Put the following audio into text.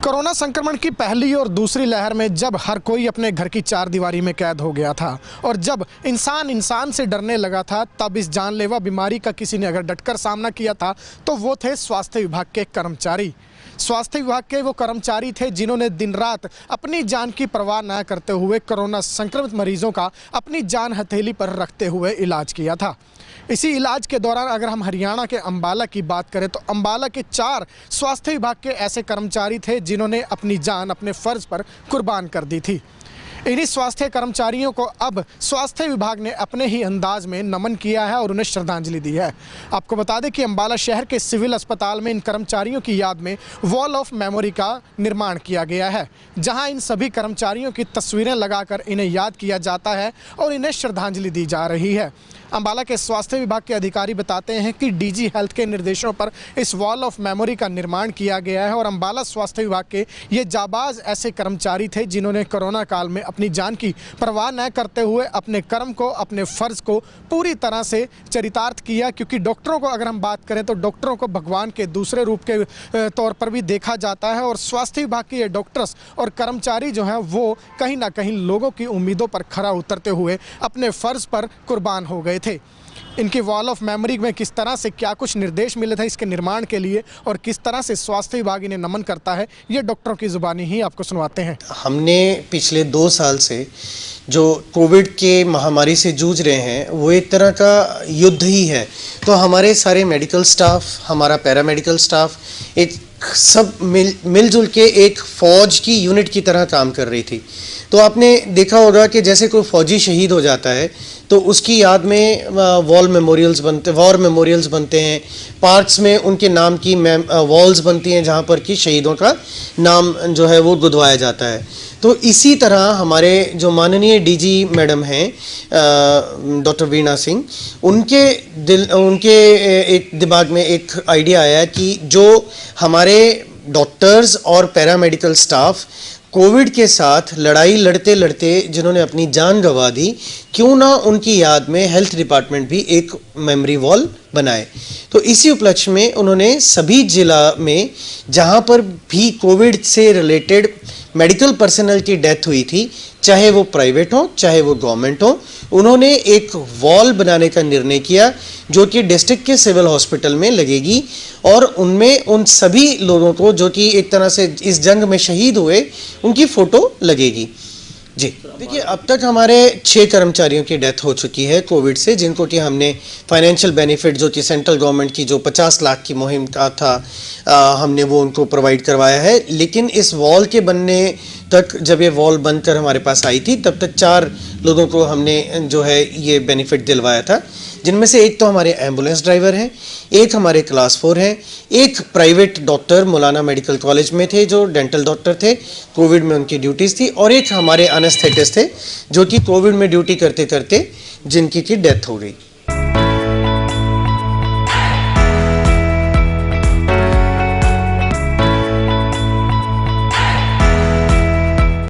Corona संक्रमण की पहली और दूसरी लहर में जब हर कोई अपने घर की चार दीवारी में कैद हो गया था और जब इंसान से डरने लगा था, तब इस जानलेवा बीमारी का किसी ने अगर डटकर सामना किया था तो वो थे स्वास्थ्य विभाग के कर्मचारी। स्वास्थ्य विभाग के वो कर्मचारी थे जिन्होंने दिन रात अपनी जान की परवाह न करते हुए कोरोना संक्रमित मरीजों का अपनी जान हथेली पर रखते हुए इलाज किया था। इसी इलाज के दौरान अगर हम हरियाणा के अंबाला की बात करें तो अंबाला के 4 स्वास्थ्य विभाग के ऐसे कर्मचारी थे जिन्होंने अपनी जान अपने फ़र्ज पर कुर्बान कर दी थी। इन्हीं स्वास्थ्य कर्मचारियों को अब स्वास्थ्य विभाग ने अपने ही अंदाज में नमन किया है और उन्हें श्रद्धांजलि दी है। आपको बता दें कि अंबाला शहर के सिविल अस्पताल में इन कर्मचारियों की याद में वॉल ऑफ मेमोरी का निर्माण किया गया है, जहां इन सभी कर्मचारियों की तस्वीरें लगाकर इन्हें याद किया जाता है और इन्हें श्रद्धांजलि दी जा रही है। अंबाला के स्वास्थ्य विभाग के अधिकारी बताते हैं कि डीजी हेल्थ के निर्देशों पर इस वॉल ऑफ मेमोरी का निर्माण किया गया है और अंबाला स्वास्थ्य विभाग के ये जाबाज ऐसे कर्मचारी थे जिन्होंने कोरोना काल में अपनी जान की परवाह न करते हुए अपने कर्म को, अपने फ़र्ज को पूरी तरह से चरितार्थ किया। क्योंकि डॉक्टरों को अगर हम बात करें तो डॉक्टरों को भगवान के दूसरे रूप के तौर पर भी देखा जाता है और स्वास्थ्य विभाग के ये डॉक्टर्स और कर्मचारी जो हैं वो कहीं ना कहीं लोगों की उम्मीदों पर खरा उतरते हुए अपने फ़र्ज पर कुर्बान हो गए थे। इनकी वॉल ऑफ मेमोरी में किस तरह से क्या कुछ निर्देश मिले थे इसके निर्माण के लिए और किस तरह से स्वास्थ्य विभाग इन्हें नमन करता है, ये डॉक्टरों की जुबानी ही आपको सुनवाते हैं। हमने पिछले 2 साल से जो कोविड के महामारी से जूझ रहे हैं वो एक तरह का युद्ध ही है। तो हमारे सारे मेडिकल स्टाफ, हमारा पैरामेडिकल स्टाफ एक सब मिलजुल के एक फ़ौज की यूनिट की तरह काम कर रही थी। तो आपने देखा होगा कि जैसे कोई फ़ौजी शहीद हो जाता है तो उसकी याद में वॉर मेमोरियल्स बनते हैं, पार्क्स में उनके नाम की वॉल्स बनती हैं जहाँ पर कि शहीदों का नाम जो है वो गुदवाया जाता है। तो इसी तरह हमारे जो माननीय डीजी मैडम हैं डॉक्टर वीणा सिंह, उनके एक दिमाग में एक आइडिया आया कि जो हमारे डॉक्टर्स और पैरामेडिकल स्टाफ कोविड के साथ लड़ाई लड़ते लड़ते जिन्होंने अपनी जान गंवा दी, क्यों ना उनकी याद में हेल्थ डिपार्टमेंट भी एक मेमोरी वॉल बनाए। तो इसी उपलक्ष्य में उन्होंने सभी जिला में जहां पर भी कोविड से रिलेटेड मेडिकल पर्सनल की डेथ हुई थी, चाहे वो प्राइवेट हो चाहे वो गवर्नमेंट हो, उन्होंने एक वॉल बनाने का निर्णय किया जो कि डिस्ट्रिक्ट के सिविल हॉस्पिटल में लगेगी और उनमें उन सभी लोगों को जो कि एक तरह से इस जंग में शहीद हुए उनकी फ़ोटो लगेगी। जी देखिए, अब तक हमारे 6 कर्मचारियों की डेथ हो चुकी है कोविड से, जिनको कि हमने फाइनेंशियल बेनिफिट जो कि सेंट्रल गवर्नमेंट की जो 50 लाख की मुहिम का था हमने वो उनको प्रोवाइड करवाया है। लेकिन इस वॉल के बनने तक, जब ये वॉल बनकर हमारे पास आई थी, तब तक 4 लोगों को हमने जो है ये बेनिफिट दिलवाया था, जिनमें से एक तो हमारे एम्बुलेंस ड्राइवर हैं, एक हमारे क्लास 4 हैं, एक प्राइवेट डॉक्टर मौलाना मेडिकल कॉलेज में थे जो डेंटल डॉक्टर थे, कोविड में उनकी ड्यूटीज़ थी, और एक हमारे एनेस्थेटिस्ट थे जो कि कोविड में ड्यूटी करते करते जिनकी की डेथ हो गई।